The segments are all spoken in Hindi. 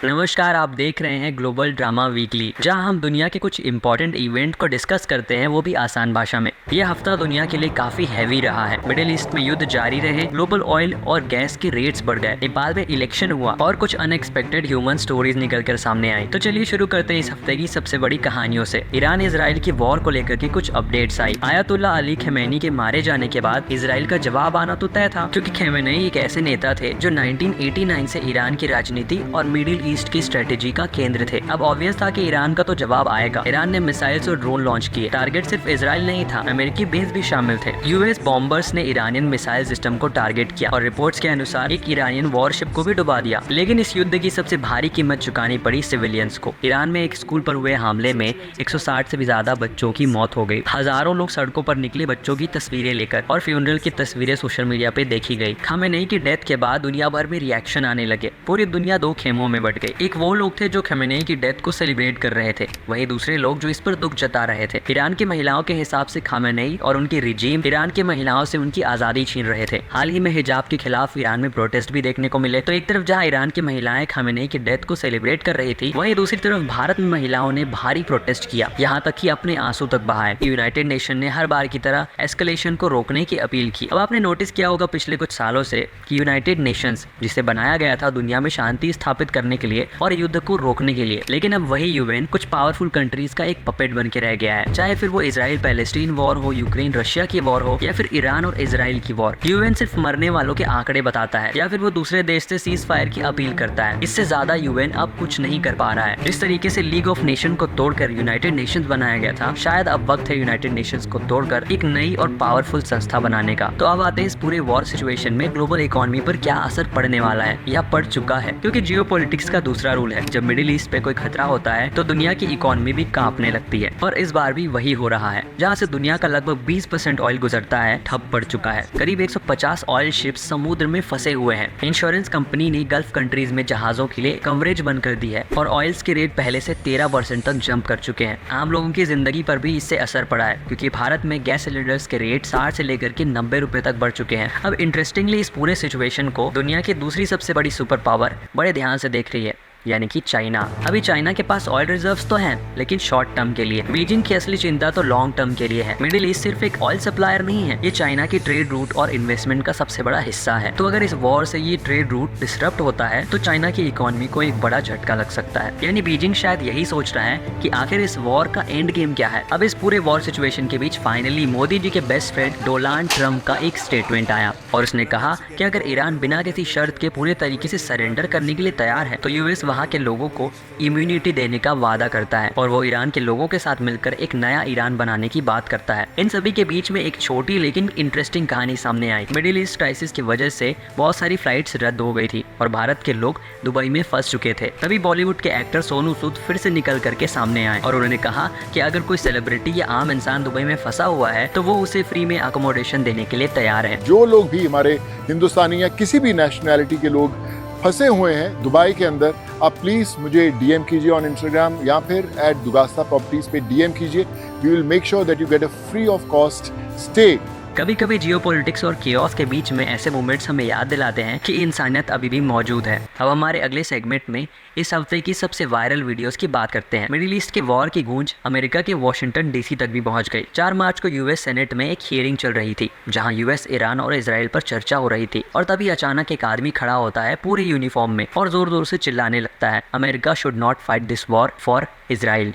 नमस्कार, आप देख रहे हैं ग्लोबल ड्रामा वीकली, जहां हम दुनिया के कुछ इंपॉर्टेंट इवेंट को डिस्कस करते हैं, वो भी आसान भाषा में। यह हफ्ता दुनिया के लिए काफी हैवी रहा है। मिडिल ईस्ट में युद्ध जारी रहे, ग्लोबल ऑयल और गैस के रेट्स बढ़ गए, नेपाल में इलेक्शन हुआ और कुछ अनएक्सपेक्टेड ह्यूमन स्टोरीज निकल कर सामने आई। तो चलिए शुरू करते हैं इस हफ्ते की सबसे बड़ी कहानियों से। ईरान इजराइल की वॉर को लेकर के कुछ अपडेट्स आई। आयतुल्ला अली खमेनी के मारे जाने के बाद इजराइल का जवाब आना तो तय था, क्योंकि खमेनी एक ऐसे नेता थे जो 1989 से ईरान की राजनीति और मिडिल ईस्ट की स्ट्रेटेजी का केंद्र थे। अब ऑब्वियस था कि ईरान का तो जवाब आएगा। ईरान ने मिसाइल्स और ड्रोन लॉन्च किए। टारगेट सिर्फ इजराइल नहीं था, अमेरिकी बेस भी शामिल थे। यूएस बॉम्बर्स ने ईरानियन मिसाइल सिस्टम को टारगेट किया और रिपोर्ट्स के अनुसार एक ईरानियन वॉरशिप को भी डुबा दिया। लेकिन इस युद्ध की सबसे भारी कीमत चुकानी पड़ी सिविलियंस को। ईरान में एक स्कूल पर हुए हमले में 160 से भी ज्यादा बच्चों की मौत हो गई। हजारों लोग सड़कों पर निकले बच्चों की तस्वीरें लेकर, और फ्यूनरल की तस्वीरें सोशल मीडिया पे देखी गई। खमेनी की डेथ के बाद दुनिया भर में रिएक्शन आने लगे। पूरी दुनिया दो खेमों में बट गई। एक वो लोग थे जो खमेनी की डेथ को सेलिब्रेट कर रहे थे, वहीं दूसरे लोग जो इस पर दुख जता रहे थे। ईरान की महिलाओं के हिसाब से खमेनी और उनकी रिजीम ईरान की महिलाओं से उनकी आजादी छीन रहे थे। हाल ही में हिजाब के खिलाफ ईरान में प्रोटेस्ट भी देखने को मिले। तो एक तरफ जहां ईरान की महिलाएं खमेनी की डेथ को सेलिब्रेट कर रही थी, वहीं दूसरी तरफ भारत में महिलाओं ने भारी प्रोटेस्ट किया, यहाँ तक कि अपने आंसू तक बहाए। यूनाइटेड नेशन ने हर बार की तरह एस्केलेशन को रोकने की अपील की। अब आपने नोटिस किया होगा पिछले कुछ सालों से कि यूनाइटेड नेशंस, जिसे बनाया गया था दुनिया में शांति स्थापित करने के लिए और युद्ध को रोकने के लिए, लेकिन अब वही यूएन कुछ पावरफुल कंट्रीज का एक पपेट बन के रह गया है। चाहे फिर वो इजराइल पैलेस्टीन वॉर हो, यूक्रेन रशिया की वॉर हो, या फिर ईरान और इजराइल की वॉर। यूएन सिर्फ मरने वालों के आंकड़े बताता है, या फिर वो दूसरे देश से सीज फायर की अपील करता है। इससे ज्यादा यूएन अब कुछ नहीं कर पा रहा है। जिस तरीके से लीग ऑफ नेशन को तोड़कर यूनाइटेड नेशंस बनाया गया था, शायद अब वक्त है यूनाइटेड नेशंस को तोड़कर एक नई और पावरफुल संस्था बनाने का। तो अब आते हैं इस पूरे वॉर सिचुएशन में ग्लोबल इकोनॉमी पर क्या असर पड़ने वाला है या पड़ चुका है। क्योंकि जियोपॉलिटिक्स का दूसरा रूल है, जब मिडिल ईस्ट पे कोई खतरा होता है तो दुनिया की इकोनॉमी भी कांपने लगती है। और इस बार भी वही हो रहा है। जहाँ से दुनिया का लगभग 20% ऑयल गुजरता है, ठप पड़ चुका है। करीब 150 ऑयल शिप्स समुद्र में फंसे हुए हैं। इंश्योरेंस कंपनी ने गल्फ कंट्रीज में जहाजों के लिए कवरेज बंद कर दी है और ऑयल्स के रेट पहले से 13% तक जंप कर चुके हैं। आम लोगों की जिंदगी पर भी इससे असर पड़ा है, क्योंकि भारत में गैस सिलेंडर्स के रेट 60 से लेकर के 90 रुपए तक बढ़ चुके हैं। अब इंटरेस्टिंगली इस पूरे सिचुएशन को दुनिया की दूसरी सबसे बड़ी सुपर पावर बड़े ध्यान से देख रही है, यानी कि चाइना। अभी चाइना के पास ऑयल रिजर्व्स तो हैं, लेकिन शॉर्ट टर्म के लिए। बीजिंग की असली चिंता तो लॉन्ग टर्म के लिए है। मिडिल ईस्ट सिर्फ एक ऑयल सप्लायर नहीं है, ये चाइना की ट्रेड रूट और इन्वेस्टमेंट का सबसे बड़ा हिस्सा है। तो अगर इस वॉर से ये ट्रेड रूट डिसरप्ट होता है तो चाइना की इकोनॉमी को एक बड़ा झटका लग सकता है। यानी बीजिंग शायद यही सोच रहा है कि आखिर इस वॉर का एंड गेम क्या है। अब इस पूरे वॉर सिचुएशन के बीच फाइनली मोदी जी के बेस्ट फ्रेंड डोनाल्ड ट्रम्प का एक स्टेटमेंट आया और उसने कहा कि अगर ईरान बिना किसी शर्त के पूरे तरीके से सरेंडर करने के लिए तैयार है तो यूएस वहाँ के लोगों को इम्यूनिटी देने का वादा करता है और वो ईरान के लोगों के साथ मिलकर एक नया ईरान बनाने की बात करता है। इन सभी के बीच में एक छोटी लेकिन इंटरेस्टिंग कहानी सामने आई। मिडिल ईस्ट क्राइसिस की वजह से बहुत सारी फ्लाइट्स रद्द हो गई थी और भारत के लोग दुबई में फंस चुके थे। तभी बॉलीवुड के एक्टर सोनू सूद फिर से निकल करके सामने आए और उन्होंने कहा कि अगर कोई सेलिब्रिटी या आम इंसान दुबई में फंसा हुआ है तो वो उसे फ्री में अकोमोडेशन देने के लिए तैयार है। जो लोग भी हमारे हिंदुस्तानी या किसी भी नेशनैलिटी के लोग फंसे हुए हैं दुबई के अंदर, आप प्लीज मुझे डीएम कीजिए ऑन इंस्टाग्राम या फिर @दुगास्ता प्रॉपर्टीज पे डीएम कीजिए। We will make sure that you get a free of cost stay. कभी कभी जियोपॉलिटिक्स और केओस के बीच में ऐसे मोमेंट्स हमें याद दिलाते हैं कि इंसानियत अभी भी मौजूद है। अब हमारे अगले सेगमेंट में इस हफ्ते की सबसे वायरल वीडियोस की बात करते हैं। मिडिल ईस्ट के वॉर की गूंज अमेरिका के वॉशिंगटन डीसी तक भी पहुंच गई। 4 मार्च को यूएस सेनेट में एक हियरिंग चल रही थी, जहां यूएस, ईरान और इजराइल पर चर्चा हो रही थी। और तभी अचानक एक आदमी खड़ा होता है पूरे यूनिफॉर्म में और जोर जोर से चिल्लाने लगता है, America should not fight this war for Israel.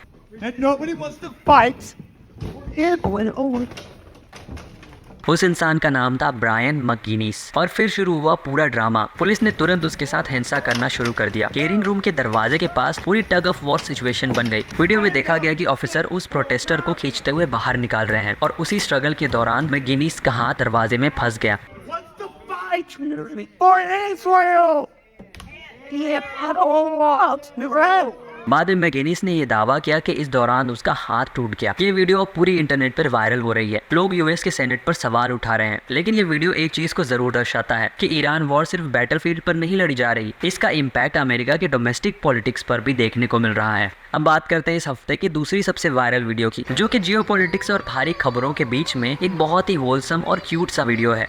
उस इंसान का नाम था ब्रायन मकगिनीस। और फिर शुरू हुआ पूरा ड्रामा। पुलिस ने तुरंत उसके साथ हिंसा करना शुरू कर दिया। हियरिंग रूम के दरवाजे के पास पूरी टग ऑफ वॉर सिचुएशन बन गई। वीडियो में देखा गया कि ऑफिसर उस प्रोटेस्टर को खींचते हुए बाहर निकाल रहे हैं और उसी स्ट्रगल के दौरान मकगिनीस का हाथ दरवाजे में फंस गया। बाद में मैगेनिस ने यह दावा किया कि इस दौरान उसका हाथ टूट गया। ये वीडियो पूरी इंटरनेट पर वायरल हो रही है। लोग यूएस के सेनेट पर सवाल उठा रहे हैं। लेकिन ये वीडियो एक चीज को जरूर दर्शाता है कि ईरान वॉर सिर्फ बैटलफील्ड पर नहीं लड़ी जा रही, इसका इम्पैक्ट अमेरिका के डोमेस्टिक पॉलिटिक्स पर भी देखने को मिल रहा है। अब बात करते हैं इस हफ्ते की दूसरी सबसे वायरल वीडियो की, जो कि जियोपॉलिटिक्स और भारी खबरों के बीच में एक बहुत ही होलसम और क्यूट सा वीडियो है।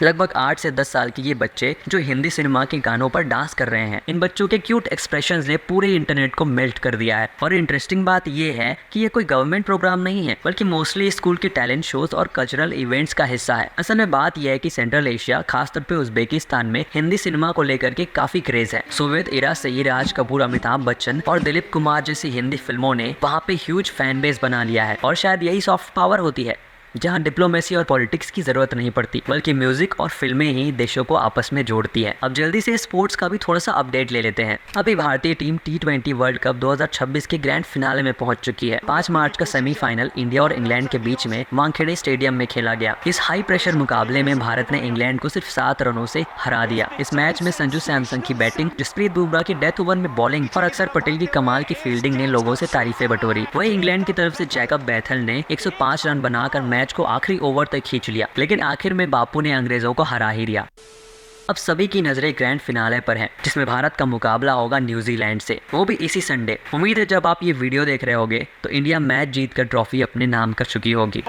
लगभग 8 से 10 साल के ये बच्चे जो हिंदी सिनेमा के गानों पर डांस कर रहे हैं। इन बच्चों के क्यूट एक्सप्रेशंस ने पूरे इंटरनेट को मेल्ट कर दिया है। और इंटरेस्टिंग बात ये है कि ये कोई गवर्नमेंट प्रोग्राम नहीं है, बल्कि मोस्टली स्कूल के टैलेंट शोज और कल्चरल इवेंट्स का हिस्सा है। असल में बात यह है कि सेंट्रल एशिया, खासतौर पे उज्बेकिस्तान में हिंदी सिनेमा को लेकर के काफी क्रेज है। सोवियत इरा से ही राज कपूर, अमिताभ बच्चन और दिलीप कुमार जैसी हिंदी फिल्मों ने वहाँ पे ह्यूज फैन बेस बना लिया है। और शायद यही सॉफ्ट पावर होती है, जहां डिप्लोमेसी और पॉलिटिक्स की जरूरत नहीं पड़ती, बल्कि म्यूजिक और फिल्में ही देशों को आपस में जोड़ती है। अब जल्दी से स्पोर्ट्स का भी थोड़ा सा अपडेट ले लेते हैं। अभी भारतीय टीम T20 वर्ल्ड कप 2026 के ग्रैंड फिनाले में पहुंच चुकी है। 5 मार्च का सेमीफाइनल इंडिया और इंग्लैंड के बीच में वानखेड़े स्टेडियम में खेला गया। इस हाई प्रेशर मुकाबले में भारत ने इंग्लैंड को सिर्फ 7 रनों से हरा दिया। इस मैच में संजू सैमसन की बैटिंग, जसप्रीत बुमराह की डेथ ओवर में बॉलिंग और अक्षर पटेल की कमाल की फील्डिंग ने लोगों से तारीफें बटोरी। वहीं इंग्लैंड की तरफ से जैकब बैथल ने 105 रन बनाकर मैच को आखिरी ओवर तक खींच लिया, लेकिन आखिर में बापू ने अंग्रेजों को हरा ही दिया। अब सभी की नजरें ग्रैंड फिनाले पर हैं, जिसमें भारत का मुकाबला होगा न्यूजीलैंड से, वो भी इसी संडे। उम्मीद है जब आप ये वीडियो देख रहे होगे तो इंडिया मैच जीतकर ट्रॉफी अपने नाम कर चुकी होगी।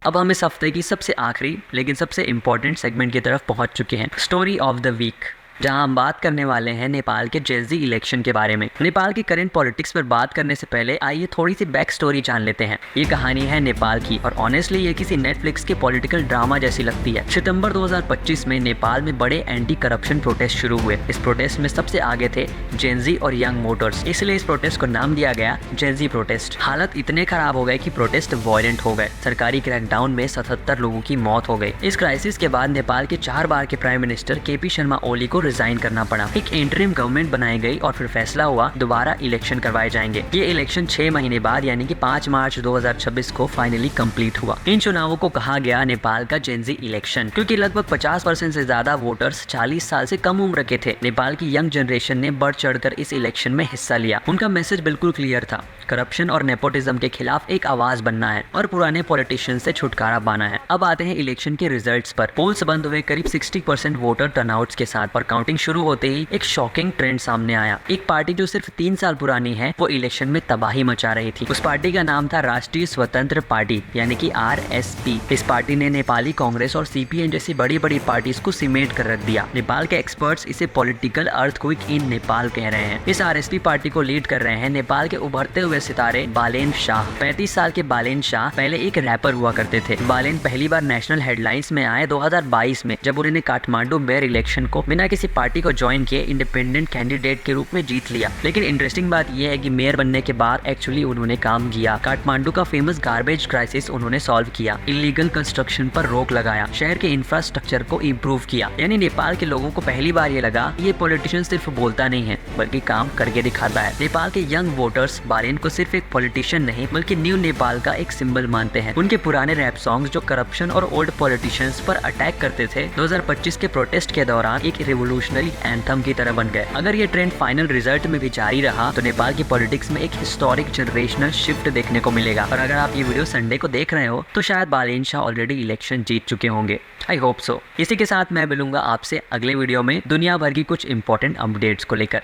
अब हम इस हफ्ते की सबसे आखिरी लेकिन सबसे इम्पोर्टेंट सेगमेंट की तरफ पहुंच चुके हैं, स्टोरी ऑफ द वीक, जहां हम बात करने वाले हैं नेपाल के जेनजी इलेक्शन के बारे में। नेपाल की करंट पॉलिटिक्स पर बात करने से पहले आइए थोड़ी सी बैक स्टोरी जान लेते हैं। ये कहानी है नेपाल की और ऑनेस्टली ये किसी नेटफ्लिक्स के पॉलिटिकल ड्रामा जैसी लगती है। सितंबर 2025 में नेपाल में बड़े एंटी करप्शन प्रोटेस्ट शुरू हुए। इस प्रोटेस्ट में सबसे आगे थे जेनजी और यंग वोटर्स, इसलिए इस प्रोटेस्ट को नाम दिया गया जेनजी प्रोटेस्ट। हालत इतने खराब हो गए कि प्रोटेस्ट वायलेंट हो गए। सरकारी क्रैकडाउन में 77 लोगों की मौत हो गई। इस क्राइसिस के बाद नेपाल के 4 बार के prime minister KP Sharma Oli को रिजाइन करना पड़ा। एक इंटरिम गवर्नमेंट बनाई गई और फिर फैसला हुआ दोबारा इलेक्शन करवाए जाएंगे। ये इलेक्शन 6 महीने बाद यानी कि 5 मार्च 2026 को फाइनली कंप्लीट हुआ। इन चुनावों को कहा गया नेपाल का जेनजी इलेक्शन, क्योंकि लगभग 50% से ज्यादा वोटर्स 40 साल से कम उम्र के थे। नेपाल की यंग जनरेशन ने बढ़ चढ़कर इस इलेक्शन में हिस्सा लिया। उनका मैसेज बिल्कुल क्लियर था, करप्शन और नेपोटिज्म के खिलाफ एक आवाज बनना है और पुराने पॉलिटिशियन से छुटकारा पाना है। अब आते हैं इलेक्शन के रिजल्ट्स पर। पोल्स बंद हुए करीब 60% वोटर टर्नआउट्स के साथ और काउंटिंग शुरू होते ही एक शॉकिंग ट्रेंड सामने आया। एक पार्टी जो सिर्फ 3 साल पुरानी है वो इलेक्शन में तबाही मचा रही थी। उस पार्टी का नाम था राष्ट्रीय स्वतंत्र पार्टी यानी कि RSP। इस पार्टी ने नेपाली कांग्रेस और CPN जैसी बड़ी बड़ी पार्टीज को सिमेट कर रख दिया। नेपाल के एक्सपर्ट्स इसे पॉलिटिकल अर्थक्वेक इन नेपाल कह रहे हैं। इस RSP पार्टी को लीड कर रहे हैं नेपाल के उभरते हुए सितारे बालेन शाह। 35 साल के बालेन शाह पहले एक रैपर हुआ करते थे। बालेन पहली बार नेशनल हेडलाइंस में आए 2022 में, जब उन्होंने काठमांडू मेयर इलेक्शन को बिना किसी पार्टी को ज्वाइन किए इंडिपेंडेंट कैंडिडेट के रूप में जीत लिया। लेकिन इंटरेस्टिंग बात यह है कि मेयर बनने के बाद एक्चुअली उन्होंने काम किया। काठमांडू का फेमस गार्बेज क्राइसिस उन्होंने सॉल्व किया, इलीगल कंस्ट्रक्शन पर रोक लगाया, शहर के इंफ्रास्ट्रक्चर को इम्प्रूव किया। यानी नेपाल के लोगों को पहली बार ये लगा ये पॉलिटिशियन सिर्फ बोलता नहीं है बल्कि काम करके दिखाता है। नेपाल के यंग वोटर्स बालेन को सिर्फ एक पॉलिटिशियन नहीं बल्कि न्यू नेपाल का एक सिंबल मानते हैं। उनके पुराने रैप सॉन्ग्स जो करप्शन और ओल्ड पॉलिटिशियंस पर अटैक करते थे 2025 के प्रोटेस्ट के दौरान एक रिवोल्यूशनरी एंथम की तरह बन गए। अगर ये ट्रेंड फाइनल रिजल्ट में भी जारी रहा तो नेपाल की पॉलिटिक्स में एक हिस्टोरिक जनरेशनल शिफ्ट देखने को मिलेगा। और अगर आप ये वीडियो संडे को देख रहे हो तो शायद बालेन शाह ऑलरेडी इलेक्शन जीत चुके होंगे। I hope so. इसी के साथ मैं मिलूंगा आपसे अगले वीडियो में दुनिया भर की कुछ इंपॉर्टेंट अपडेट्स को लेकर।